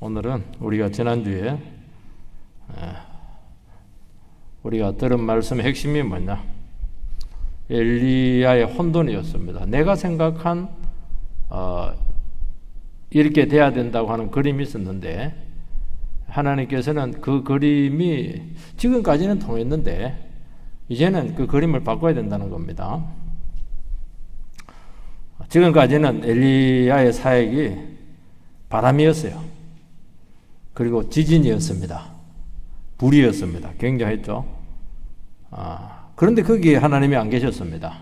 오늘은 우리가 지난주에 우리가 들은 말씀의 핵심이 뭐냐? 엘리야의 혼돈이었습니다. 내가 생각한 이렇게 돼야 된다고 하는 그림이 있었는데 하나님께서는 그 그림이 지금까지는 통했는데 이제는 그 그림을 바꿔야 된다는 겁니다. 지금까지는 엘리야의 사역이 바람이었어요. 그리고 지진이었습니다. 불이었습니다. 굉장했죠. 그런데 거기에 하나님이 안 계셨습니다.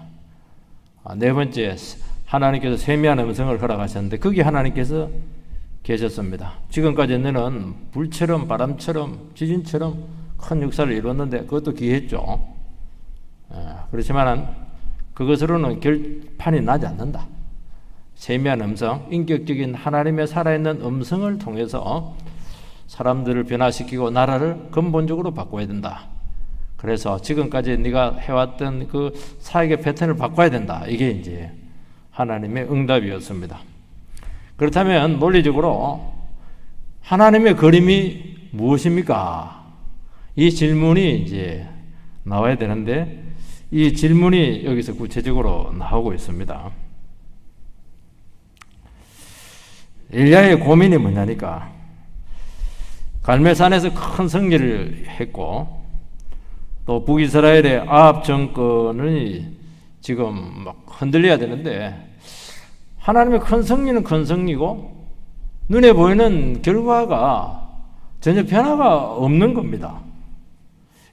네 번째, 하나님께서 세미한 음성을 허락하셨는데 거기 하나님께서 계셨습니다. 지금까지는 불처럼 바람처럼 지진처럼 큰 역사를 이뤘는데 그것도 기이했죠. 그렇지만 그것으로는 결판이 나지 않는다. 세미한 음성, 인격적인 하나님의 살아있는 음성을 통해서 사람들을 변화시키고 나라를 근본적으로 바꿔야 된다. 그래서 지금까지 네가 해왔던 그 사역의 패턴을 바꿔야 된다. 이게 이제 하나님의 응답이었습니다. 그렇다면 논리적으로 하나님의 그림이 무엇입니까? 이 질문이 이제 나와야 되는데 이 질문이 여기서 구체적으로 나오고 있습니다. 엘리야의 고민이 뭐냐니까 갈멜산에서 큰 승리를 했고 또 북이스라엘의 아합 정권이 지금 막 흔들려야 되는데 하나님의 큰 승리는 큰 승리고 눈에 보이는 결과가 전혀 변화가 없는 겁니다.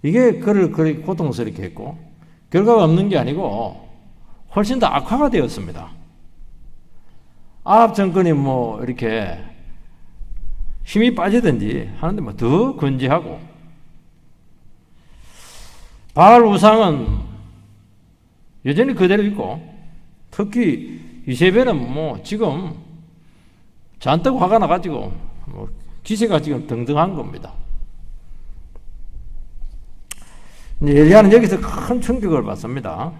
이게 그를 그렇게 고통스럽게 했고 결과가 없는 게 아니고 훨씬 더 악화가 되었습니다. 아합 정권이 뭐 이렇게 힘이 빠지든지 하는데 뭐 더 건재하고 바알 우상은 여전히 그대로 있고 특히 이세벨은 뭐 지금 잔뜩 화가 나가지고 뭐 기세가 지금 등등한 겁니다. 엘리야는 여기서 큰 충격을 받습니다.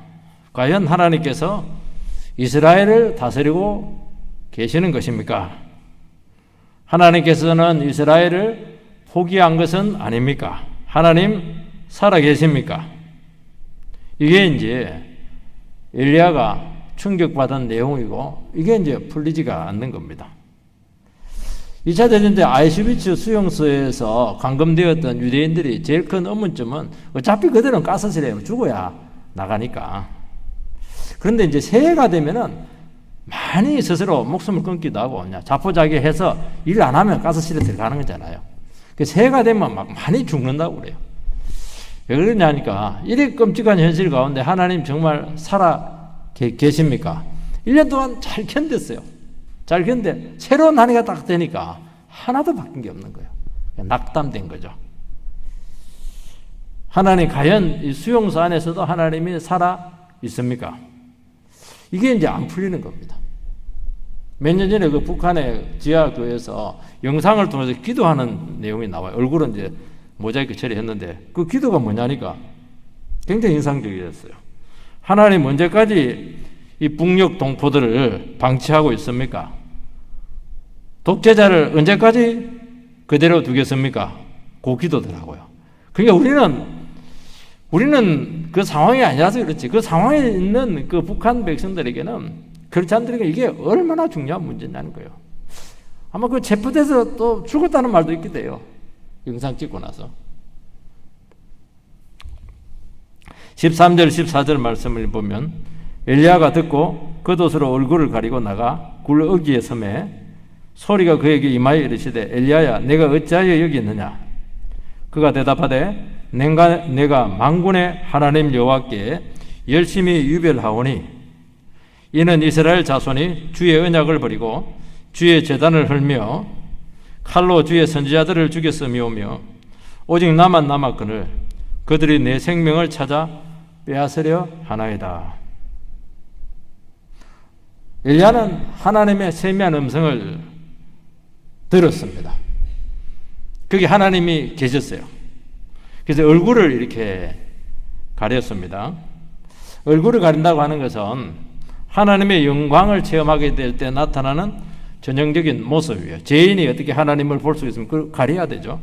과연 하나님께서 이스라엘을 다스리고 계시는 것입니까? 하나님께서는 이스라엘을 포기한 것은 아닙니까? 하나님 살아계십니까? 이게 이제 엘리야가 충격받은 내용이고 이게 이제 풀리지가 않는 겁니다. 2차 대전 때 아이슈비츠 수용소에서 감금되었던 유대인들이 제일 큰 의문점은 어차피 그들은 가스실에 죽어야 나가니까. 그런데 이제 새해가 되면은 많이 스스로 목숨을 끊기도 하고 자포자기해서 일 안 하면 가스실에 들어가는 거잖아요. 새해가 되면 막 많이 죽는다고 그래요. 왜 그러냐니까 이렇게 끔찍한 현실 가운데 하나님 정말 살아 계십니까? 1년 동안 잘 견뎠어요. 잘 견뎠는데 새로운 한 해가 딱 되니까 하나도 바뀐 게 없는 거예요. 낙담된 거죠. 하나님 과연 이 수용소 안에서도 하나님이 살아 있습니까? 이게 이제 안 풀리는 겁니다. 몇 년 전에 그 북한의 지하교회에서 영상을 통해서 기도하는 내용이 나와요. 얼굴은 이제 모자이크 처리했는데 그 기도가 뭐냐니까 굉장히 인상적이었어요. 하나님 언제까지 이 북녘 동포들을 방치하고 있습니까? 독재자를 언제까지 그대로 두겠습니까? 그 기도더라고요. 그러니까 우리는 그 상황이 아니라서 그렇지. 그 상황에 있는 그 북한 백성들에게는 크리스찬들에게 이게 얼마나 중요한 문제냐는 거예요. 아마 그 체포돼서 또 죽었다는 말도 있게 돼요. 영상 찍고 나서. 13절 14절 말씀을 보면 엘리야가 듣고 겉옷으로 얼굴을 가리고 나가 굴 어귀에 섬에 소리가 그에게 임하여 이르시되 엘리야야 내가 어찌하여 여기 있느냐. 그가 대답하되 내가 만군의 하나님 여호와께 열심히 유별하오니 이는 이스라엘 자손이 주의 언약을 버리고 주의 제단을 헐며 칼로 주의 선지자들을 죽였음이오며 오직 나만 남았거늘 그들이 내 생명을 찾아 빼앗으려 하나이다. 엘리야는 하나님의 세미한 음성을 들었습니다. 거기 하나님이 계셨어요. 그래서 얼굴을 이렇게 가렸습니다. 얼굴을 가린다고 하는 것은 하나님의 영광을 체험하게 될 때 나타나는 전형적인 모습이에요. 죄인이 어떻게 하나님을 볼 수 있으면 그걸 가려야 되죠.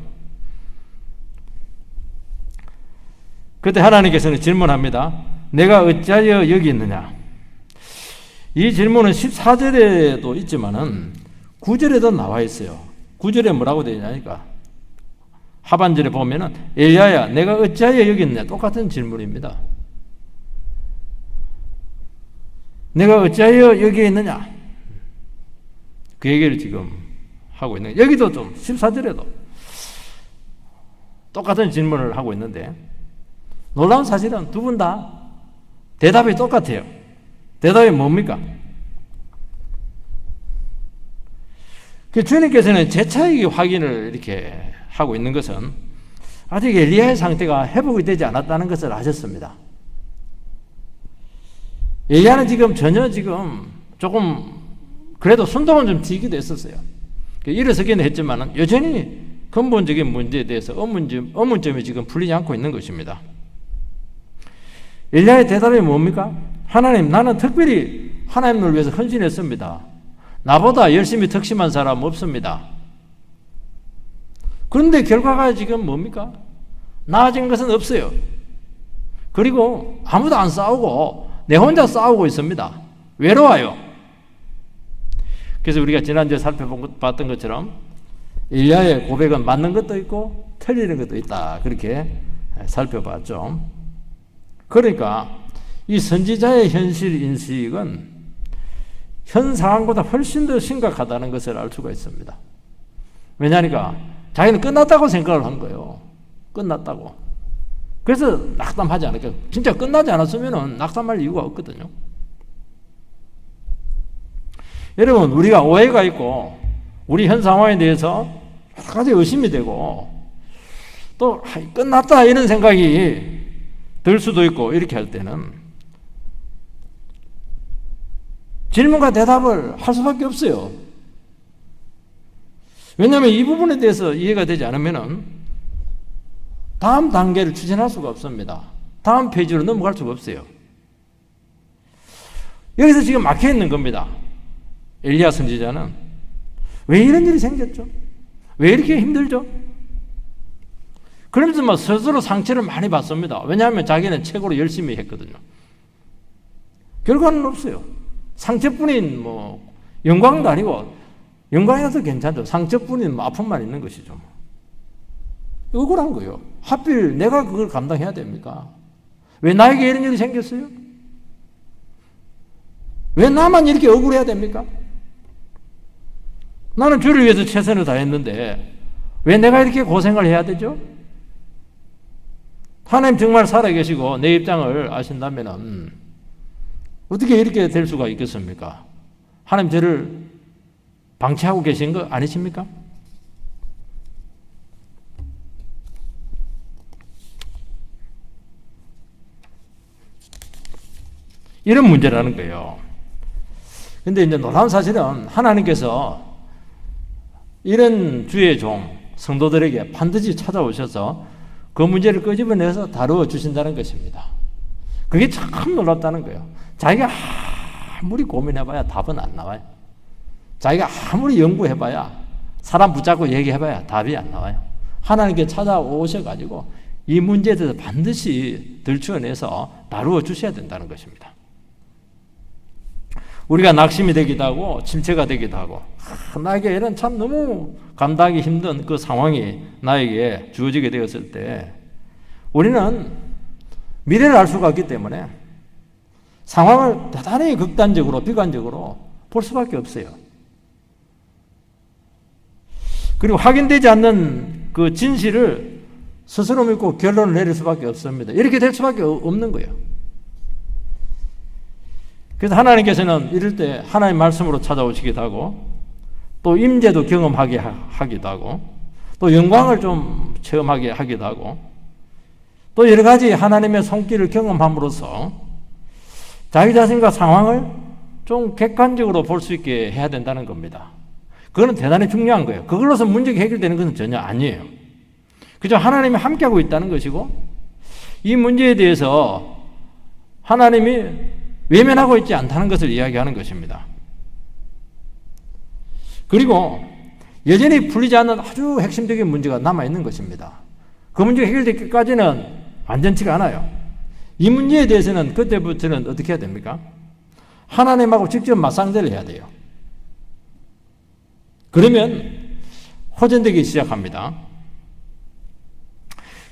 그때 하나님께서는 질문합니다. 내가 어찌하여 여기 있느냐? 이 질문은 14절에도 있지만은 9절에도 나와 있어요. 9절에 뭐라고 되어 있냐니까 하반절에 보면은 엘리야야 내가 어찌하여 여기 있느냐? 똑같은 질문입니다. 내가 어찌하여 여기에 있느냐? 그 얘기를 지금 하고 있는 거예요. 여기도 좀 14절에도 똑같은 질문을 하고 있는데 놀라운 사실은 두 분 다 대답이 똑같아요. 대답이 뭡니까? 주님께서는 재차기 확인을 이렇게 하고 있는 것은 아직 엘리야의 상태가 회복이 되지 않았다는 것을 아셨습니다. 엘리야는 전혀 조금 그래도 순동은 좀 튀기도 했었어요. 일어서기는 했지만 여전히 근본적인 문제에 대해서 의문점이 지금 풀리지 않고 있는 것입니다. 엘리야의 대답이 뭡니까? 하나님, 나는 특별히 하나님을 위해서 헌신했습니다. 나보다 열심히 덕심한 사람 없습니다. 그런데 결과가 지금 뭡니까? 나아진 것은 없어요. 그리고 아무도 안 싸우고 내 혼자 싸우고 있습니다. 외로워요. 그래서 우리가 지난주에 살펴봤던 것처럼 엘리야의 고백은 맞는 것도 있고 틀리는 것도 있다. 그렇게 살펴봤죠. 그러니까 이 선지자의 현실 인식은 현 상황보다 훨씬 더 심각하다는 것을 알 수가 있습니다. 왜냐하니까 자기는 끝났다고 생각을 한 거예요. 끝났다고. 그래서 낙담하지 않을까. 진짜 끝나지 않았으면 낙담할 이유가 없거든요. 여러분, 우리가 오해가 있고 우리 현 상황에 대해서 여러 가지 의심이 되고 또 끝났다 이런 생각이 들 수도 있고 이렇게 할 때는 질문과 대답을 할 수밖에 없어요. 왜냐하면 이 부분에 대해서 이해가 되지 않으면 다음 단계를 추진할 수가 없습니다. 다음 페이지로 넘어갈 수가 없어요. 여기서 지금 막혀 있는 겁니다. 엘리야 선지자는 왜 이런 일이 생겼죠? 왜 이렇게 힘들죠? 그러면서 막 스스로 상처를 많이 받습니다. 왜냐하면 자기는 최고로 열심히 했거든요. 결과는 없어요. 상처뿐인 영광도 아니고 영광이라도 괜찮죠. 상처뿐인 아픔만 있는 것이죠. 억울한 거예요. 하필 내가 그걸 감당해야 됩니까? 왜 나에게 이런 일이 생겼어요? 왜 나만 이렇게 억울해야 됩니까? 나는 주를 위해서 최선을 다했는데 왜 내가 이렇게 고생을 해야 되죠? 하나님 정말 살아계시고 내 입장을 아신다면 어떻게 이렇게 될 수가 있겠습니까? 하나님 저를 방치하고 계신 거 아니십니까? 이런 문제라는 거예요. 근데 이제 놀라운 사실은 하나님께서 이런 주의 종, 성도들에게 반드시 찾아오셔서 그 문제를 끄집어내서 다루어 주신다는 것입니다. 그게 참 놀랍다는 거예요. 자기가 아무리 고민해봐야 답은 안 나와요. 자기가 아무리 연구해봐야 사람 붙잡고 얘기해봐야 답이 안 나와요. 하나님께 찾아오셔가지고 이 문제에 대해서 반드시 들추어내서 다루어 주셔야 된다는 것입니다. 우리가 낙심이 되기도 하고 침체가 되기도 하고 나에게 이런 참 너무 감당하기 힘든 그 상황이 나에게 주어지게 되었을 때 우리는 미래를 알 수가 없기 때문에 상황을 대단히 극단적으로 비관적으로 볼 수밖에 없어요. 그리고 확인되지 않는 그 진실을 스스로 믿고 결론을 내릴 수밖에 없습니다. 이렇게 될 수밖에 없는 거예요. 그래서 하나님께서는 이럴 때 하나님 말씀으로 찾아오시기도 하고 또 임재도 경험하게 하기도 하고 또 영광을 좀 체험하게 하기도 하고 또 여러 가지 하나님의 손길을 경험함으로써 자기 자신과 상황을 좀 객관적으로 볼 수 있게 해야 된다는 겁니다. 그거는 대단히 중요한 거예요. 그걸로서 문제가 해결되는 것은 전혀 아니에요. 그저 하나님이 함께하고 있다는 것이고 이 문제에 대해서 하나님이 외면하고 있지 않다는 것을 이야기하는 것입니다. 그리고 여전히 풀리지 않는 아주 핵심적인 문제가 남아있는 것입니다. 그 문제가 해결되기까지는 완전치가 않아요. 이 문제에 대해서는 그때부터는 어떻게 해야 됩니까? 하나님하고 직접 맞상대를 해야 돼요. 그러면 호전되기 시작합니다.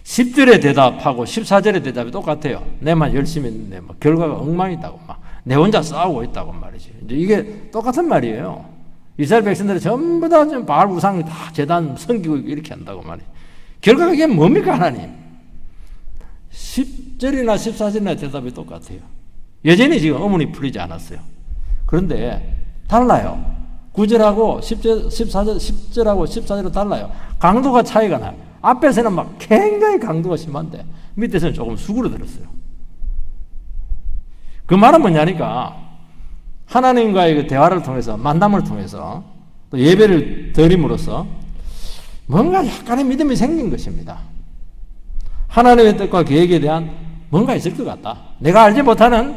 10절의 대답하고 14절의 대답이 똑같아요. 내만 열심히 했는데 막 결과가 엉망이다고 막 내 혼자 싸우고 있다고 말이지. 이제 이게 똑같은 말이에요. 이스라엘 백성들이 전부 다 바알 우상 다 제단 섬기고 이렇게 한다고 말이에요. 결과가 이게 뭡니까 하나님? 10절이나 14절이나 대답이 똑같아요. 여전히 지금 어문이 풀리지 않았어요. 그런데 달라요. 9절하고 10절하고 14절은 달라요. 강도가 차이가 나요. 앞에서는 막 굉장히 강도가 심한데 밑에서는 조금 수그러들었어요. 그 말은 뭐냐니까 하나님과의 그 대화를 통해서 만남을 통해서 또 예배를 드림으로써 뭔가 약간의 믿음이 생긴 것입니다. 하나님의 뜻과 계획에 대한 뭔가 있을 것 같다. 내가 알지 못하는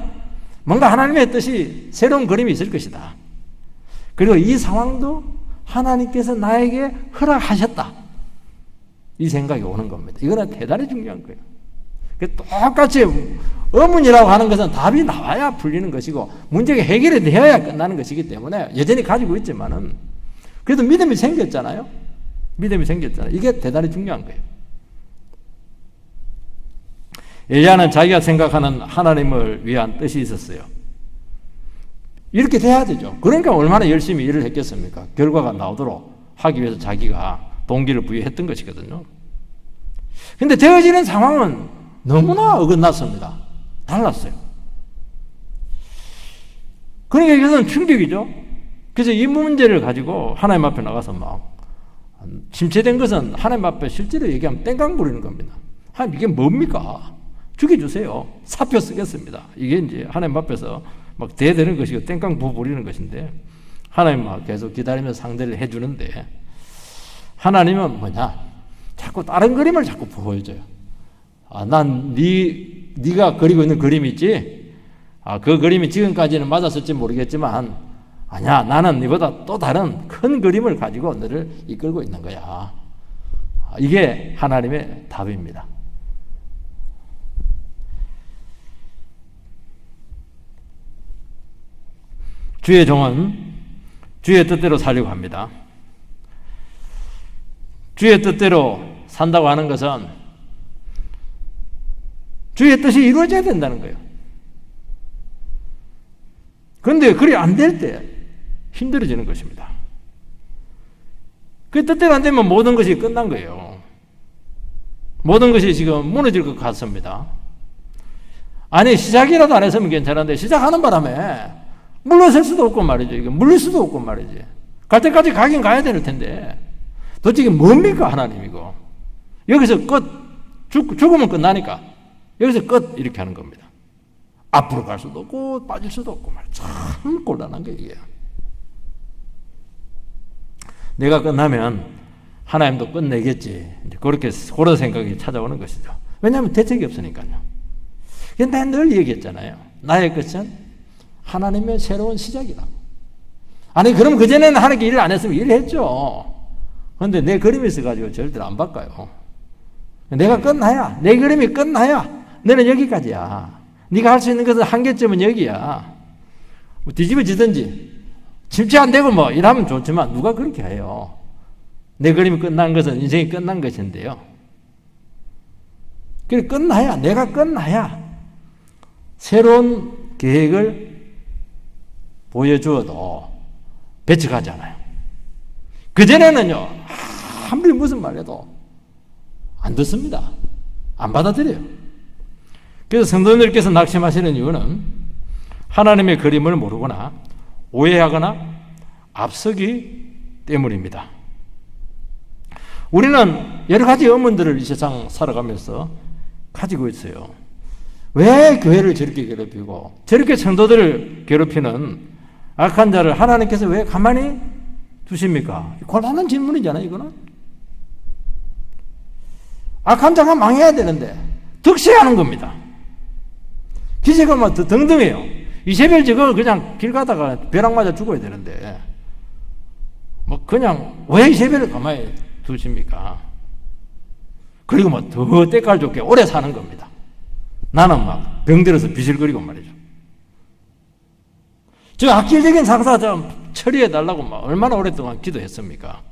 뭔가 하나님의 뜻이 새로운 그림이 있을 것이다. 그리고 이 상황도 하나님께서 나에게 허락하셨다. 이 생각이 오는 겁니다. 이거는 대단히 중요한 거예요. 똑같이 의문이라고 하는 것은 답이 나와야 풀리는 것이고 문제가 해결이 되어야 끝나는 것이기 때문에 여전히 가지고 있지만은 그래도 믿음이 생겼잖아요. 믿음이 생겼잖아요. 이게 대단히 중요한 거예요. 엘리야는 자기가 생각하는 하나님을 위한 뜻이 있었어요. 이렇게 돼야 되죠. 그러니까 얼마나 열심히 일을 했겠습니까? 결과가 나오도록 하기 위해서 자기가 동기를 부여했던 것이거든요. 근데 되어지는 상황은 너무나 어긋났습니다. 달랐어요. 그러니까 이것은 충격이죠. 그래서 이 문제를 가지고 하나님 앞에 나가서 막 침체된 것은 하나님 앞에 실제로 얘기하면 땡깡 부리는 겁니다. 하나님 이게 뭡니까? 죽여주세요. 사표 쓰겠습니다. 이게 이제 하나님 앞에서 막 대되는 것이고 땡깡 부리는 것인데 하나님 막 계속 기다리면서 상대를 해주는데 하나님은 뭐냐? 자꾸 다른 그림을 자꾸 보여줘요. 난 네가 그리고 있는 그림이 있지? 그 그림이 지금까지는 맞았을지 모르겠지만 아니야, 나는 네보다 또 다른 큰 그림을 가지고 너를 이끌고 있는 거야. 이게 하나님의 답입니다. 주의 종은 주의 뜻대로 살려고 합니다. 주의 뜻대로 산다고 하는 것은 주의 뜻이 이루어져야 된다는 거예요. 그런데 그리 안 될 때 힘들어지는 것입니다. 그 뜻대로 안 되면 모든 것이 끝난 거예요. 모든 것이 지금 무너질 것 같습니다. 아니 시작이라도 안 했으면 괜찮은데 시작하는 바람에 물러설 수도 없고 말이죠. 이게 물릴 수도 없고 말이지. 갈 때까지 가긴 가야 될 텐데 도대체 이게 뭡니까 하나님 이거. 여기서 끝. 죽으면 끝나니까 여기서 끝 이렇게 하는 겁니다. 앞으로 갈 수도 없고 빠질 수도 없고 말이죠. 참 곤란한 게 이게. 내가 끝나면 하나님도 끝내겠지. 그렇게 그런 생각이 찾아오는 것이죠. 왜냐하면 대책이 없으니까요. 근데 늘 얘기했잖아요. 나의 끝은 하나님의 새로운 시작이라고. 아니 그럼 그전에는 하나님께 일을 안 했으면 일했죠. 그런데 내 그림이 있어가지고 절대로 안 바꿔요. 내가 끝나야, 내 그림이 끝나야 너는 여기까지야. 네가 할 수 있는 것은 한계점은 여기야. 뭐 뒤집어지든지 침체 안 되고 뭐 이러면 좋지만 누가 그렇게 해요. 내 그림이 끝난 것은 인생이 끝난 것인데요. 그래 끝나야, 내가 끝나야 새로운 계획을 보여주어도 배척하잖아요. 그전에는요, 아무리 무슨 말 해도 안 듣습니다. 안 받아들여요. 그래서 성도님들께서 낙심하시는 이유는 하나님의 그림을 모르거나 오해하거나 앞서기 때문입니다. 우리는 여러 가지 의문들을 이 세상 살아가면서 가지고 있어요. 왜 교회를 저렇게 괴롭히고 저렇게 성도들을 괴롭히는 악한 자를 하나님께서 왜 가만히 두십니까? 곤란한 질문이잖아요, 이거는. 악한 자가 망해야 되는데 득세하는 겁니다. 기세가 막 등등해요. 이세벨 저거 그냥 길 가다가 벼락 맞아 죽어야 되는데 뭐 그냥 왜 이세벨을 가만히 두십니까? 그리고 뭐 더 때깔 좋게 오래 사는 겁니다. 나는 막 병들어서 비실거리고 말이죠. 저 악질적인 상사 좀 처리해달라고 막 얼마나 오랫동안 기도했습니까?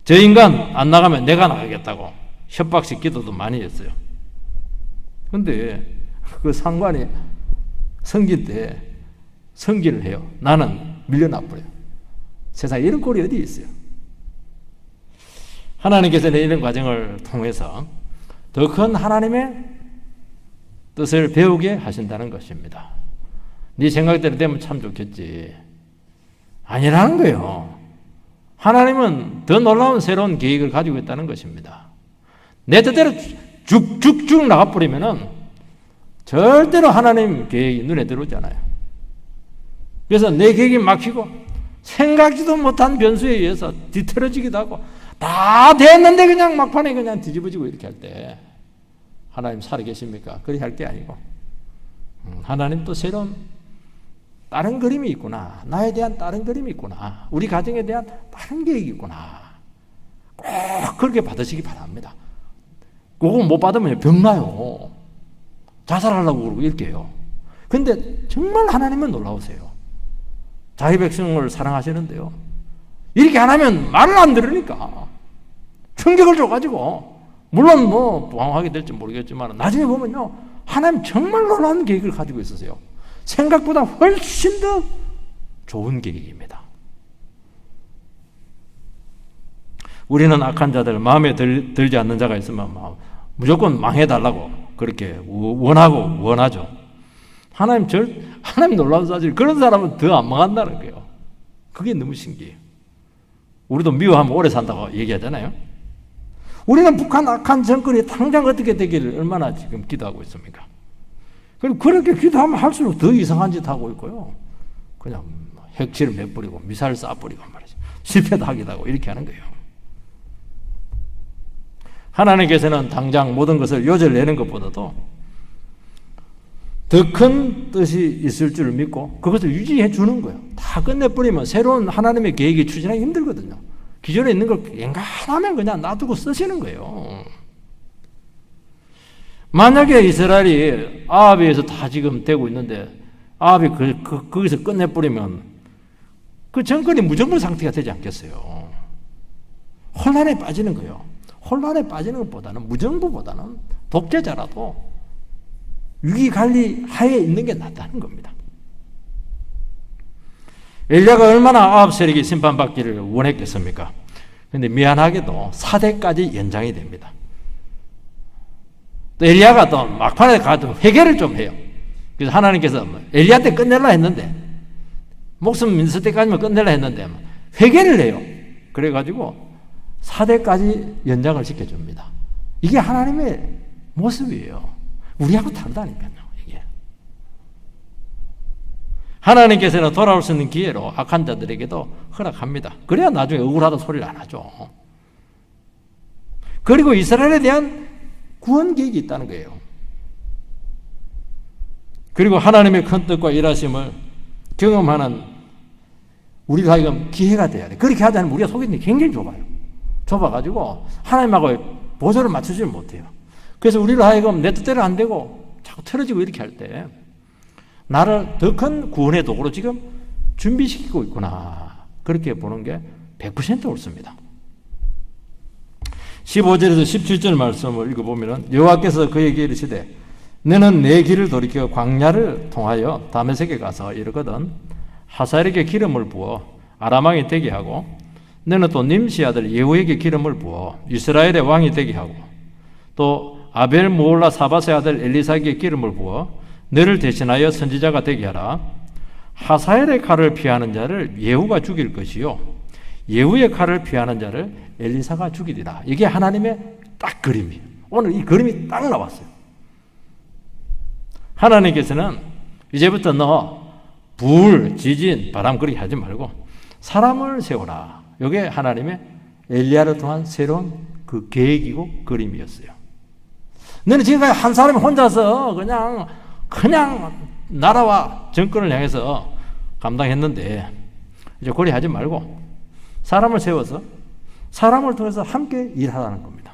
저 인간 안 나가면 내가 나가겠다고 협박식 기도도 많이 했어요. 근데 그 상관이 성길 때 성기를 해요. 나는 밀려나버려요. 세상에 이런 꼴이 어디 있어요? 하나님께서는 이런 과정을 통해서 더 큰 하나님의 뜻을 배우게 하신다는 것입니다. 네 생각대로 되면 참 좋겠지. 아니라는 거예요. 하나님은 더 놀라운 새로운 계획을 가지고 있다는 것입니다. 내 뜻대로 쭉쭉쭉 나가버리면은 절대로 하나님 계획이 눈에 들어오잖아요. 그래서 내 계획이 막히고 생각지도 못한 변수에 의해서 뒤틀어지기도 하고 다 됐는데 그냥 막판에 그냥 뒤집어지고 이렇게 할 때 하나님 살아계십니까? 그렇게 할 게 아니고 하나님 또 새로운 다른 그림이 있구나. 나에 대한 다른 그림이 있구나. 우리 가정에 대한 다른 계획이 있구나. 꼭 그렇게 받으시기 바랍니다. 그거 못 받으면 병나요. 자살하려고 그러고 이렇게 해요. 근데 정말 하나님은 놀라우세요. 자기 백성을 사랑하시는데요. 이렇게 안 하면 말을 안 들으니까 충격을 줘가지고 물론 뭐 부항하게 될지 모르겠지만 나중에 보면요. 하나님 정말 놀라운 계획을 가지고 있으세요. 생각보다 훨씬 더 좋은 계획입니다. 우리는 악한 자들 마음에 들지 않는 자가 있으면 무조건 망해달라고 그렇게 원하죠. 하나님 놀라운 사실 그런 사람은 더 안 망한다는 거예요. 그게 너무 신기해요. 우리도 미워하면 오래 산다고 얘기하잖아요. 우리는 북한 악한 정권이 당장 어떻게 되기를 얼마나 지금 기도하고 있습니까? 그리고 그렇게 기도하면 할수록 더 이상한 짓 하고 있고요. 그냥 핵실을 내버리고 미사일 쏴버리고 말이죠. 실패도 하기도 하고 이렇게 하는 거예요. 하나님께서는 당장 모든 것을 요절내는 것보다도 더 큰 뜻이 있을 줄 믿고 그것을 유지해 주는 거예요. 다 끝내버리면 새로운 하나님의 계획이 추진하기 힘들거든요. 기존에 있는 걸 엔간하면 그냥 놔두고 쓰시는 거예요. 만약에 이스라엘이 아합에서 다 지금 되고 있는데 아합이 거기서 끝내버리면 그 정권이 무정부 상태가 되지 않겠어요. 혼란에 빠지는 거예요. 혼란에 빠지는 것보다는 무정부보다는 독재자라도 위기관리 하에 있는 게 낫다는 겁니다. 엘리야가 얼마나 아합 세력이 심판받기를 원했겠습니까? 그런데 미안하게도 4대까지 연장이 됩니다. 또 엘리야가 또 막판에 가도 회개를 좀 해요. 그래서 하나님께서 엘리야 때 끝내려 했는데 목숨 민수 때까지만 끝내려 했는데 회개를 해요. 그래가지고 4대까지 연장을 시켜줍니다. 이게 하나님의 모습이에요. 우리하고 다르다니까요. 이게 하나님께서는 돌아올 수 있는 기회로 악한 자들에게도 허락합니다. 그래야 나중에 억울하다 소리를 안 하죠. 그리고 이스라엘에 대한 구원 계획이 있다는 거예요. 그리고 하나님의 큰 뜻과 일하심을 경험하는 우리가 하여금 기회가 돼야 돼. 그렇게 하지 않으면 우리가 속이 굉장히 좁아가지고 하나님하고 보조를 맞추지 못해요. 그래서 우리로 하여금 내 뜻대로 안 되고 자꾸 틀어지고 이렇게 할 때 나를 더 큰 구원의 도구로 지금 준비시키고 있구나. 그렇게 보는 게 100% 옳습니다. 15절에서 17절 말씀을 읽어보면 여호와께서 그에게 이르시되 너는 내 길을 돌이켜 광야를 통하여 다메섹에 가서 이르거든 하사엘에게 기름을 부어 아람 왕이 되게 하고 너는 또 님시 아들 예후에게 기름을 부어 이스라엘의 왕이 되게 하고 또 아벨 모올라 사바세 아들 엘리사에게 기름을 부어 너를 대신하여 선지자가 되게 하라. 하사엘의 칼을 피하는 자를 예후가 죽일 것이요 예후의 칼을 피하는 자를 엘리사가 죽이리라. 이게 하나님의 딱 그림이에요. 오늘 이 그림이 딱 나왔어요. 하나님께서는 이제부터 너 불, 지진, 바람 그렇게 하지 말고 사람을 세워라. 이게 하나님의 엘리야를 통한 새로운 그 계획이고 그림이었어요. 너는 지금까지 한 사람이 혼자서 그냥 나라와 정권을 향해서 감당했는데 이제 그리 하지 말고 사람을 세워서 사람을 통해서 함께 일하라는 겁니다.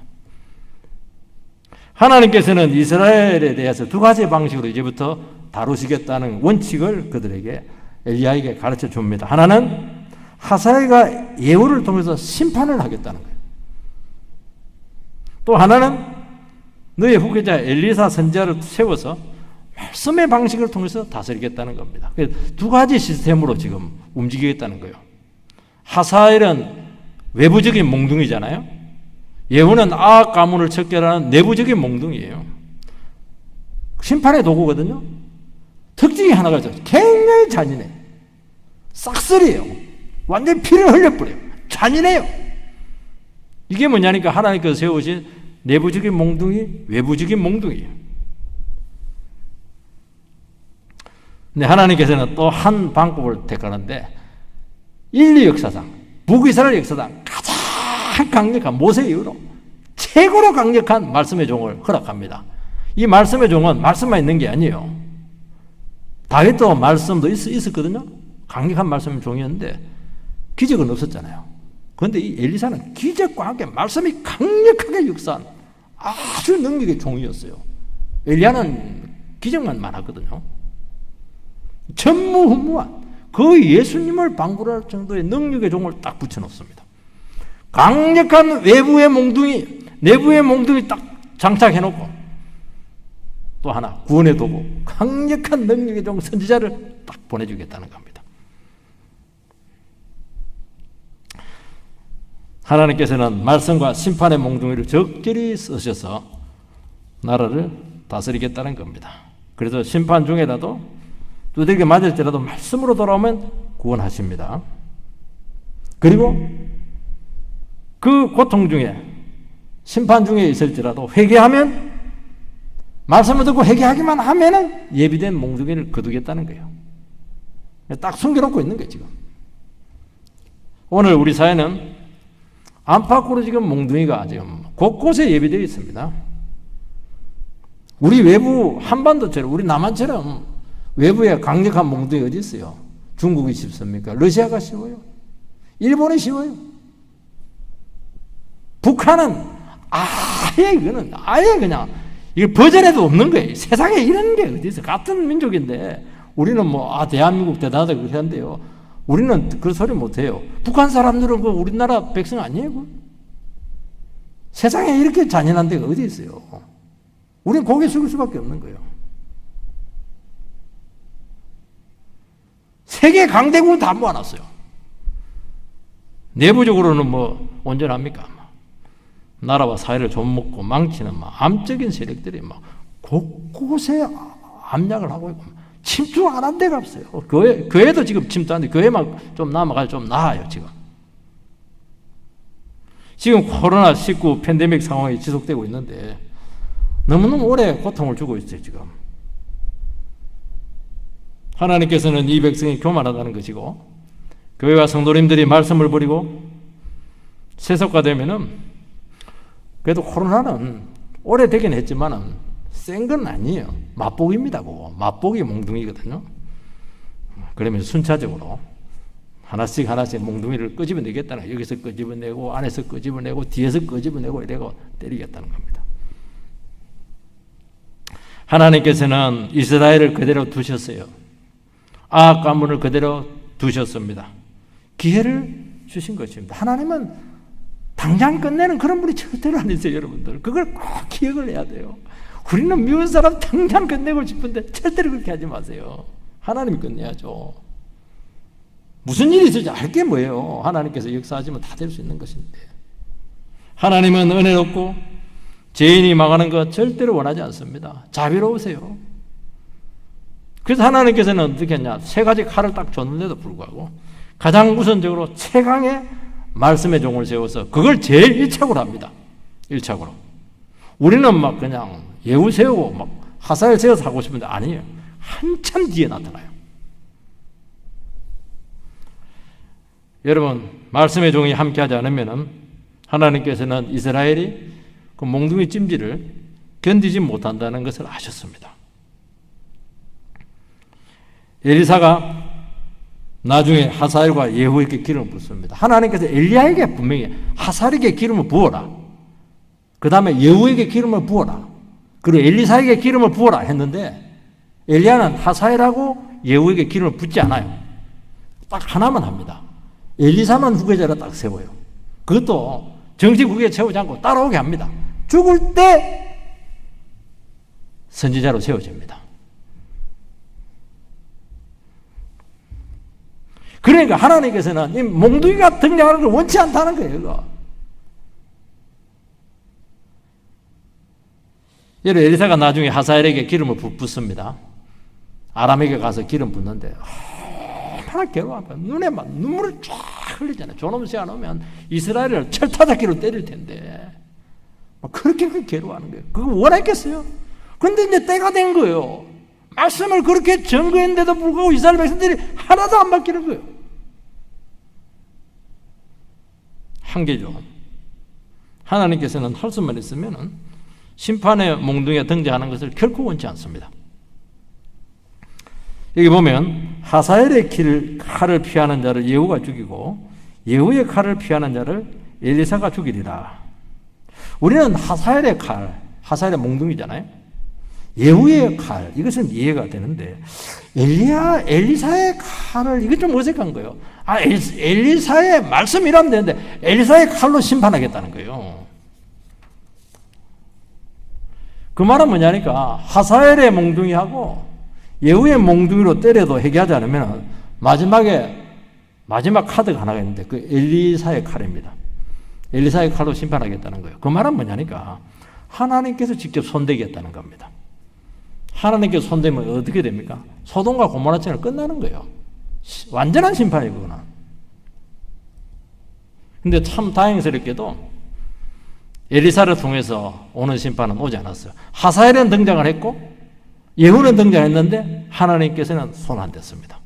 하나님께서는 이스라엘에 대해서 두 가지 방식으로 이제부터 다루시겠다는 원칙을 그들에게 엘리야에게 가르쳐 줍니다. 하나는 하사야가 예후를 통해서 심판을 하겠다는 거예요. 또 하나는 너의 후계자 엘리사 선지자를 세워서 말씀의 방식을 통해서 다스리겠다는 겁니다. 두 가지 시스템으로 지금 움직이겠다는 거예요. 하사엘은 외부적인 몽둥이잖아요. 예후는 악악 가문을 척결하는 내부적인 몽둥이에요. 심판의 도구거든요. 특징이 하나가 있어요. 굉장히 잔인해. 싹쓸이에요. 완전히 피를 흘려버려요. 잔인해요. 이게 뭐냐니까 하나님께서 세우신 내부적인 몽둥이, 외부적인 몽둥이에요. 근데 하나님께서는 또 한 방법을 택하는데 인류 역사상, 북이스라엘 역사상 가장 강력한 모세 이후로 최고로 강력한 말씀의 종을 허락합니다. 이 말씀의 종은 말씀만 있는 게 아니에요. 다윗도 말씀도 있었거든요. 강력한 말씀의 종이었는데 기적은 없었잖아요. 그런데 이 엘리사는 기적과 함께 말씀이 강력하게 역사한 아주 능력의 종이었어요. 엘리야는 기적만 많았거든요. 전무후무한 그 예수님을 방불할 정도의 능력의 종을 딱 붙여놓습니다. 강력한 외부의 몽둥이, 내부의 몽둥이 딱 장착해놓고 또 하나 구원의 도구, 강력한 능력의 종 선지자를 딱 보내주겠다는 겁니다. 하나님께서는 말씀과 심판의 몽둥이를 적절히 쓰셔서 나라를 다스리겠다는 겁니다. 그래서 심판 중에라도 두들겨 맞을지라도 말씀으로 돌아오면 구원하십니다. 그리고 그 고통 중에 심판 중에 있을지라도 회개하면 말씀을 듣고 회개하기만 하면은 예비된 몽둥이를 거두겠다는 거예요. 딱 숨겨놓고 있는 거예요, 지금. 오늘 우리 사회는 안팎으로 지금 몽둥이가 지금 곳곳에 예비되어 있습니다. 우리 외부 한반도처럼, 우리 남한처럼 외부에 강력한 몽둥이 어디 있어요? 중국이 쉽습니까? 러시아가 쉬워요? 일본이 쉬워요? 북한은 이거는 아예 그냥 이거 버전에도 없는 거예요. 세상에 이런 게 어디 있어? 같은 민족인데 우리는 대한민국 대단하다 그렇게 한대요. 우리는 그런 소리 못 해요. 북한 사람들은 우리나라 백성 아니에요? 세상에 이렇게 잔인한 데가 어디 있어요? 우리는 고개 숙일 수밖에 없는 거예요. 세계 강대국은 다 모아놨어요. 내부적으로는 온전합니까? 나라와 사회를 좀먹고 망치는 암적인 세력들이 곳곳에 압력을 하고 있고 침투 안 한 데가 없어요. 교회도 지금 침투하는데 교회만 좀 남아가지고 좀 나아요, 지금. 지금 코로나19 팬데믹 상황이 지속되고 있는데 너무너무 오래 고통을 주고 있어요, 지금. 하나님께서는 이 백성이 교만하다는 것이고 교회와 성도님들이 말씀을 버리고 세속화되면은 그래도 코로나는 오래되긴 했지만은 센 건 아니에요. 맛보기입니다. 맛보기 몽둥이거든요. 그러면 순차적으로 하나씩 몽둥이를 끄집어내겠다는 거예요. 여기서 끄집어내고 안에서 끄집어내고 뒤에서 끄집어내고 이래고 때리겠다는 겁니다. 하나님께서는 이스라엘을 그대로 두셨어요. 악악 가문을 그대로 두셨습니다. 기회를 주신 것입니다. 하나님은 당장 끝내는 그런 분이 절대로 아니세요, 여러분들. 그걸 꼭 기억을 해야 돼요. 우리는 미운 사람 당장 끝내고 싶은데 절대로 그렇게 하지 마세요. 하나님이 끝내야죠. 무슨 일이 있을지 알게 뭐예요. 하나님께서 역사하시면 다 될 수 있는 것인데. 하나님은 은혜롭고 죄인이 망하는 것 절대로 원하지 않습니다. 자비로우세요. 그래서 하나님께서는 어떻게 했냐? 세 가지 칼을 딱 줬는데도 불구하고 가장 우선적으로 최강의 말씀의 종을 세워서 그걸 제일 1착으로 합니다. 1착으로. 우리는 그냥 예후 세우고 하사엘 세워서 하고 싶은데 아니에요. 한참 뒤에 나타나요. 여러분, 말씀의 종이 함께하지 않으면 하나님께서는 이스라엘이 그 몽둥이 찜질을 견디지 못한다는 것을 아셨습니다. 엘리사가 나중에 하사엘과 예후에게 기름을 붓습니다. 하나님께서 엘리야에게 분명히 하사엘에게 기름을 부어라. 그 다음에 예후에게 기름을 부어라. 그리고 엘리사에게 기름을 부어라 했는데 엘리야는 하사엘하고 예후에게 기름을 붓지 않아요. 딱 하나만 합니다. 엘리사만 후계자로 딱 세워요. 그것도 정식 후계 세우지 않고 따라오게 합니다. 죽을 때 선지자로 세워집니다. 그러니까 하나님께서는 이 몽둥이가 등장하는 걸 원치 않다는 거예요. 이거. 예를 엘리사가 나중에 하사엘에게 기름을 붓습니다. 아람에게 가서 기름 붓는데 얼마나 괴로워합니까? 눈에 막 눈물을 쫙 흘리잖아요. 저놈 시간 오면 이스라엘을 철타잡기로 때릴 텐데 막 그렇게 괴로워하는 거예요. 그거 원했겠어요? 그런데 이제 때가 된 거예요. 말씀을 그렇게 증거했는데도 불구하고 이스라엘 백성들이 하나도 안 바뀌는 거예요. 한계죠. 하나님께서는 할 수만 있으면 심판의 몽둥이가 등장하는 것을 결코 원치 않습니다. 여기 보면 하사엘의 칼을 피하는 자를 예후가 죽이고 예후의 칼을 피하는 자를 엘리사가 죽이리라. 우리는 하사엘의 칼, 하사엘의 몽둥이잖아요. 예후의 칼, 이것은 이해가 되는데 엘리사의 칼을, 이게 좀 어색한 거예요. 엘리사의 말씀이라면 되는데 엘리사의 칼로 심판하겠다는 거예요. 그 말은 뭐냐니까 하사엘의 몽둥이하고 예후의 몽둥이로 때려도 해결하지 않으면 마지막 카드가 하나가 있는데 그 엘리사의 칼입니다. 엘리사의 칼로 심판하겠다는 거예요. 그 말은 뭐냐니까 하나님께서 직접 손대겠다는 겁니다. 하나님께서 손대면 어떻게 됩니까? 소돔과 고모라처럼 끝나는 거예요. 완전한 심판이에요, 그거는. 근데 참 다행스럽게도 엘리사를 통해서 오는 심판은 오지 않았어요. 하사엘은 등장을 했고 예후는 등장했는데 하나님께서는 손 안 댔습니다.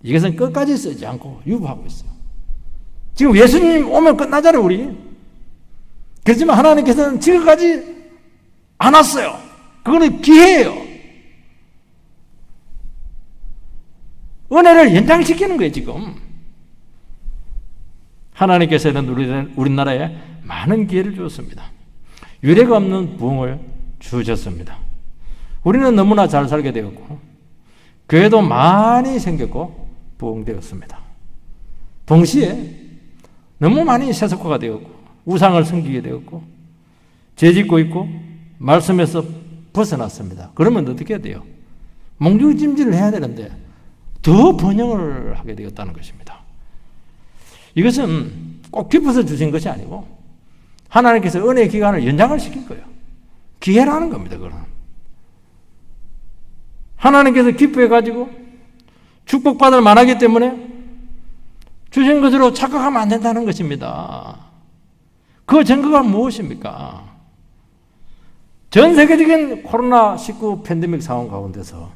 이것은 끝까지 쓰지 않고 유보하고 있어요. 지금 예수님 오면 끝나잖아요, 우리. 그렇지만 하나님께서는 지금까지 안 왔어요. 그거는 기회예요. 은혜를 연장시키는 거예요, 지금. 하나님께서는 우리나라에 많은 기회를 주었습니다. 유례가 없는 부흥을 주셨습니다. 우리는 너무나 잘 살게 되었고 교회도 많이 생겼고 부흥되었습니다. 동시에 너무 많이 세속화가 되었고 우상을 섬기게 되었고 죄짓고 있고 말씀에서 벗어났습니다. 그러면 어떻게 해야 돼요? 몽둥이찜질을 해야 되는데 더 번영을 하게 되었다는 것입니다. 이것은 꼭 기뻐서 주신 것이 아니고 하나님께서 은혜의 기간을 연장을 시킨 거예요. 기회라는 겁니다. 그건 하나님께서 기뻐해가지고 축복받을 만하기 때문에 주신 것으로 착각하면 안 된다는 것입니다. 그 증거가 무엇입니까? 전 세계적인 코로나19 팬데믹 상황 가운데서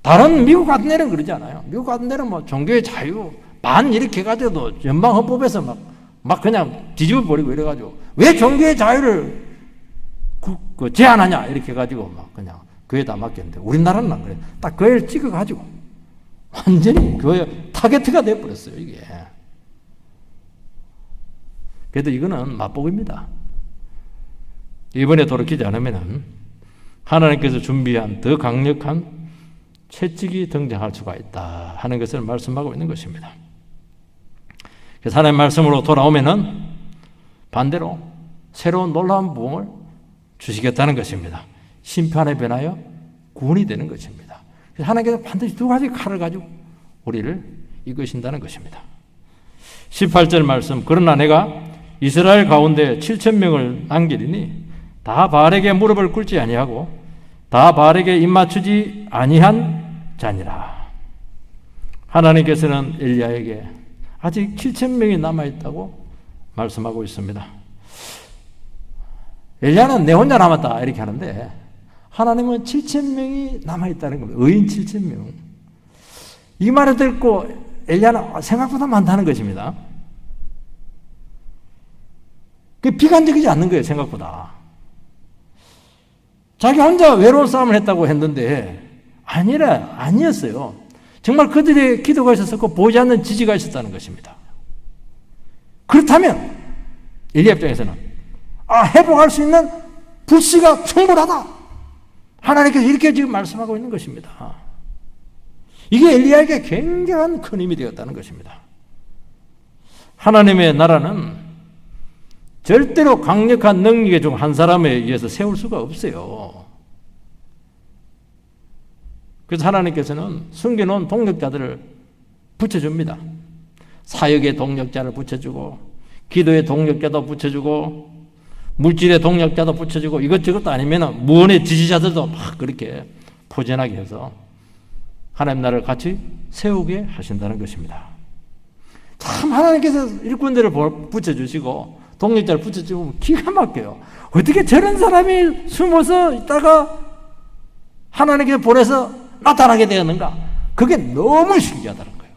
다른 미국 같은 데는 그러지 않아요. 미국 같은 데는 뭐 종교의 자유 반 이렇게 해가지고도 연방헌법에서 막 그냥 뒤집어 버리고 이래가지고 왜 종교의 자유를 제한하냐 이렇게 해가지고 막 그냥 교회에다 맡겼는데 우리나라는 안 그래요. 딱 교회를 찍어가지고 완전히 교회 타겟가 돼버렸어요, 이게. 그래도 이거는 맛보기입니다. 이번에 돌이키지 않으면 하나님께서 준비한 더 강력한 채찍이 등장할 수가 있다 하는 것을 말씀하고 있는 것입니다. 그래서 하나님의 말씀으로 돌아오면은 반대로 새로운 놀라운 부흥을 주시겠다는 것입니다. 심판에 변하여 구원이 되는 것입니다. 그래서 하나님께서 반드시 두 가지 칼을 가지고 우리를 이끄신다는 것입니다. 18절 말씀, 그러나 내가 이스라엘 가운데 7,000명을 남기리니 다 바알에게 무릎을 꿇지 아니하고 다 바알에게 입맞추지 아니한 자니라. 하나님께서는 엘리야에게 아직 7,000명이 남아있다고 말씀하고 있습니다. 엘리야는 내 혼자 남았다 이렇게 하는데 하나님은 7,000명이 남아있다는 겁니다. 의인 7,000명. 이 말을 듣고 엘리야는 생각보다 많다는 것입니다. 그게 비관적이지 않는 거예요, 생각보다. 자기 혼자 외로운 싸움을 했다고 했는데 아니었어요. 정말 그들의 기도가 있었고 보이지 않는 지지가 있었다는 것입니다. 그렇다면 엘리야 입장에서는 회복할 수 있는 불씨가 충분하다. 하나님께서 이렇게 지금 말씀하고 있는 것입니다. 이게 엘리야에게 굉장한 큰 힘이 되었다는 것입니다. 하나님의 나라는 절대로 강력한 능력의 중 한 사람에 의해서 세울 수가 없어요. 그래서 하나님께서는 숨겨놓은 동력자들을 붙여줍니다. 사역의 동력자를 붙여주고, 기도의 동력자도 붙여주고, 물질의 동력자도 붙여주고, 이것저것도 아니면 무언의 지지자들도 막 그렇게 포진하게 해서 하나님 나라를 같이 세우게 하신다는 것입니다. 참 하나님께서 일꾼들을 붙여주시고 동력자를 붙여주면 기가 막혀요. 어떻게 저런 사람이 숨어서 있다가 하나님께서 보내서 나타나게 되었는가? 그게 너무 신기하다는 거예요.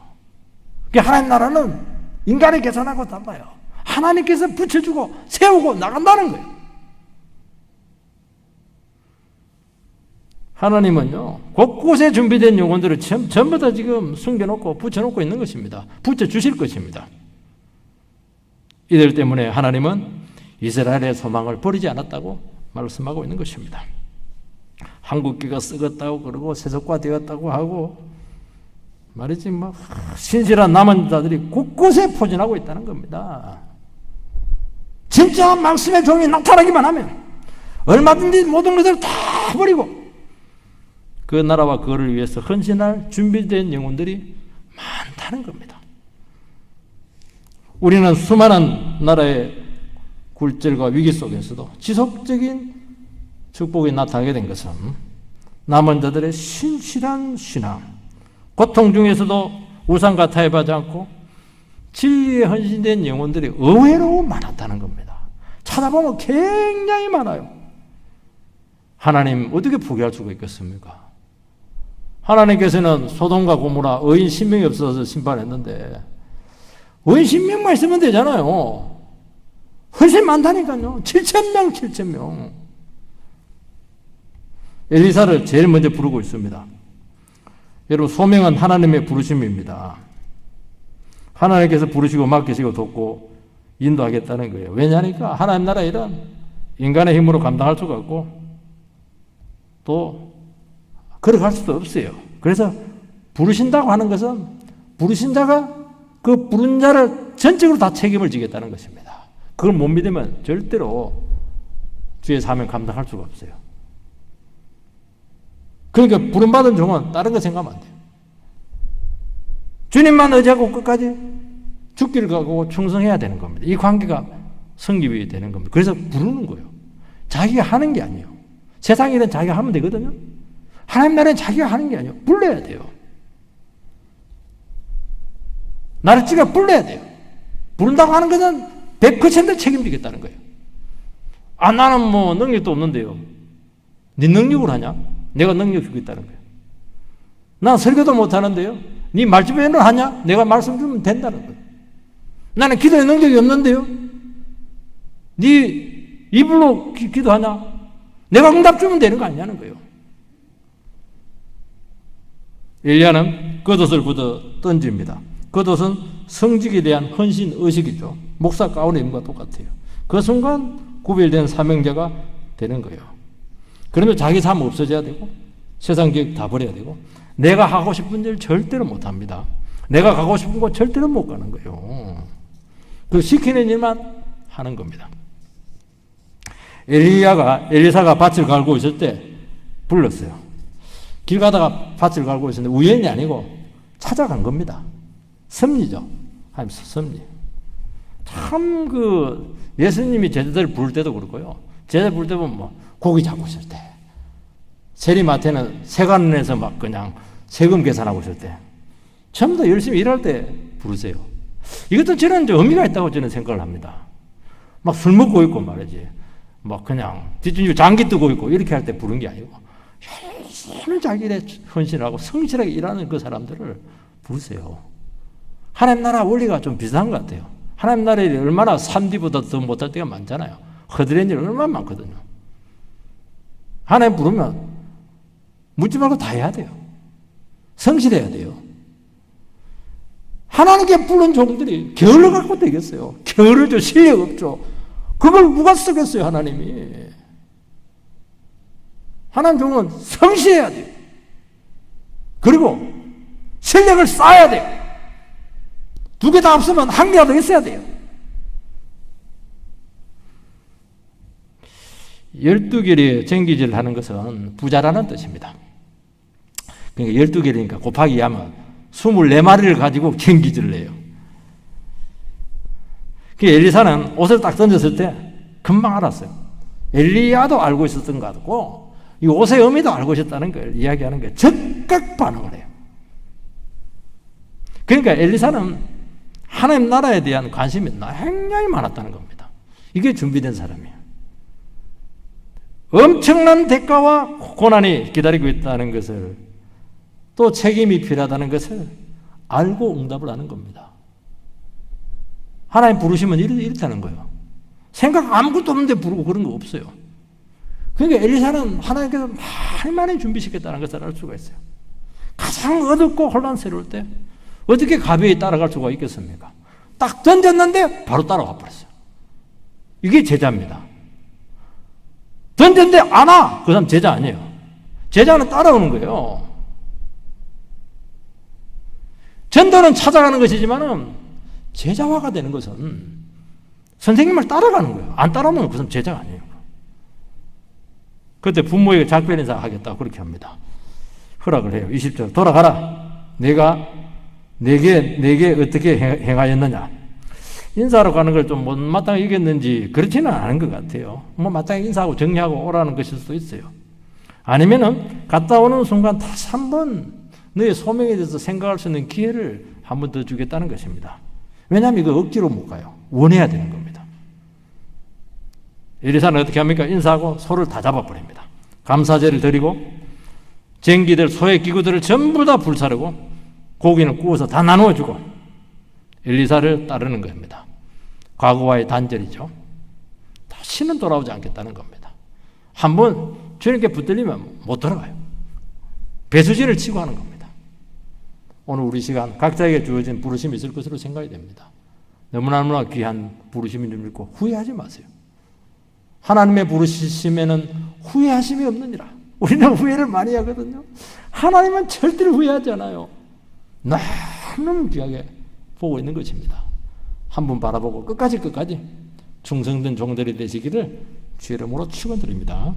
하나님 나라는 인간이 계산하고 달라요. 하나님께서 붙여주고 세우고 나간다는 거예요. 하나님은요, 곳곳에 준비된 영혼들을 전부 다 지금 숨겨놓고 붙여놓고 있는 것입니다. 붙여주실 것입니다. 이들 때문에 하나님은 이스라엘의 소망을 버리지 않았다고 말씀하고 있는 것입니다. 한국기가 썩었다고 그러고 세속화되었다고 하고 말이지 신실한 남은 자들이 곳곳에 포진하고 있다는 겁니다. 진짜 말씀의 종이 나타나기만 하면 얼마든지 모든 것을 다 버리고 그 나라와 그거를 위해서 헌신할 준비된 영혼들이 많다는 겁니다. 우리는 수많은 나라의 굴절과 위기 속에서도 지속적인 축복이 나타나게 된 것은 남은 자들의 신실한 신앙, 고통 중에서도 우상과 타협하지 않고 진리에 헌신된 영혼들이 의외로 많았다는 겁니다. 찾아보면 굉장히 많아요. 하나님 어떻게 포기할 수가 있겠습니까? 하나님께서는 소돔과 고모라 의인 10명이 없어서 심판했는데 의인 10명만 있으면 되잖아요. 훨씬 많다니까요. 7,000명, 7,000명. 엘리사를 제일 먼저 부르고 있습니다. 여러분, 소명은 하나님의 부르심입니다. 하나님께서 부르시고 맡기시고 돕고 인도하겠다는 거예요. 왜냐하니까 하나님 나라 일은 인간의 힘으로 감당할 수가 없고 또 걸어갈 수도 없어요. 그래서 부르신다고 하는 것은 부르신 자가 그 부른 자를 전적으로 다 책임을 지겠다는 것입니다. 그걸 못 믿으면 절대로 주의 사명 감당할 수가 없어요. 그러니까 부름받은 종은 다른 거 생각하면 안 돼요. 주님만 의지하고 끝까지 죽기를 가고 충성해야 되는 겁니다. 이 관계가 성립이 되는 겁니다. 그래서 부르는 거예요. 자기가 하는 게 아니에요. 세상 일은 자기가 하면 되거든요. 하나님 나라는 자기가 하는 게 아니에요. 불러야 돼요. 나를 찍어 불러야 돼요. 부른다고 하는 것은 100% 책임지겠다는 거예요. 나는 뭐 능력도 없는데요. 네 능력으로 하냐? 내가 능력 주고 있다는 거예요. 난 설교도 못하는데요. 네 말주변을 하냐? 내가 말씀 주면 된다는 거예요. 나는 기도에 능력이 없는데요. 네 입으로 기도하냐? 내가 응답 주면 되는 거 아니냐는 거예요. 엘리야는 겉옷을 걷어 던집니다. 겉옷은 성직에 대한 헌신 의식이죠. 목사 가운의 임과 똑같아요. 그 순간 구별된 사명자가 되는 거예요. 그러면 자기 삶 없어져야 되고 세상 계획 다 버려야 되고 내가 하고 싶은 일 절대로 못합니다. 내가 가고 싶은 곳 절대로 못 가는 거예요. 그 시키는 일만 하는 겁니다. 엘리사가 밭을 갈고 있을 때 불렀어요. 길 가다가 밭을 갈고 있었는데 우연이 아니고 찾아간 겁니다. 섭리죠. 하면서 섭리. 참 예수님이 제자들을 부를 때도 그렇고요. 제자들 부를 때 보면 고기 잡고 있을 때, 세리마태는 세관원에서 막 그냥 세금 계산하고 있을 때, 전부 다 열심히 일할 때 부르세요. 이것도 저는 의미가 있다고 저는 생각을 합니다. 막 술 먹고 있고 말이지. 막 그냥 뒷짐지고 장기 뜨고 있고 이렇게 할 때 부른 게 아니고 열심히 자기 일에 헌신하고 성실하게 일하는 그 사람들을 부르세요. 하나님 나라 원리가 좀 비슷한 것 같아요. 하나님 나라에 얼마나 3D보다 더 못할 때가 많잖아요. 허드렛 일 얼마나 많거든요. 하나님 부르면 묻지 말고 다 해야 돼요. 성실해야 돼요. 하나님께 부른 종들이 게을러 갖고 되겠어요. 게으르죠. 실력 없죠. 그걸 누가 쓰겠어요, 하나님이. 하나님 종은 성실해야 돼요. 그리고 실력을 쌓아야 돼요. 두 개 다 없으면 한 개라도 있어야 돼요. 12개의 정기질을 하는 것은 부자라는 뜻입니다. 그러니까 12개니까 곱하기 하면 24마리를 가지고 정기질을 해요. 엘리사는 옷을 딱 던졌을 때 금방 알았어요. 엘리야도 알고 있었던 것 같고 이 옷의 의미도 알고 있었다는 걸 이야기하는 거예요. 즉각 반응을 해요. 그러니까 엘리사는 하나님 나라에 대한 관심이 굉장히 많았다는 겁니다. 이게 준비된 사람이에요. 엄청난 대가와 고난이 기다리고 있다는 것을, 또 책임이 필요하다는 것을 알고 응답을 하는 겁니다. 하나님 부르시면 이렇다는 거예요. 생각 아무것도 없는데 부르고 그런 거 없어요. 그러니까 엘리사는 하나님께서 많이 준비시켰다는 것을 알 수가 있어요. 가장 어둡고 혼란스러울 때 어떻게 가벼이 따라갈 수가 있겠습니까? 딱 던졌는데 바로 따라와 버렸어요. 이게 제자입니다. 던졌는데 안 와. 그 사람 제자 아니에요. 제자는 따라오는 거예요. 전도는 찾아가는 것이지만은 제자화가 되는 것은 선생님을 따라가는 거예요. 안 따라오면 그 사람 제자가 아니에요. 그때 부모에게 작별 인사 하겠다 그렇게 합니다. 허락을 해요. 20절 돌아가라. 내가 내게 어떻게 행하였느냐. 인사하러 가는 걸 좀 못마땅히 여겼는지 그렇지는 않은 것 같아요. 뭐 마땅히 인사하고 정리하고 오라는 것일 수도 있어요. 아니면은 갔다 오는 순간 다시 한번 너의 소명에 대해서 생각할 수 있는 기회를 한 번 더 주겠다는 것입니다. 왜냐하면 이거 억지로 못 가요. 원해야 되는 겁니다. 엘리사는 어떻게 합니까? 인사하고 소를 다 잡아버립니다. 감사제를 드리고 쟁기들, 소의 기구들을 전부 다 불사르고 고기는 구워서 다 나누어주고 엘리사를 따르는 겁니다. 과거와의 단절이죠. 다시는 돌아오지 않겠다는 겁니다. 한번 주님께 붙들리면 못 돌아가요. 배수진을 치고 하는 겁니다. 오늘 우리 시간 각자에게 주어진 부르심이 있을 것으로 생각이 됩니다. 너무나 귀한 부르심인 줄 믿고 후회하지 마세요. 하나님의 부르심에는 후회하심이 없느니라. 우리는 후회를 많이 하거든요. 하나님은 절대로 후회하지 않아요. 너무 귀하게 보고 있는 것입니다. 한 번 바라보고 끝까지 충성된 종들이 되시기를 주의 이름으로 축원드립니다.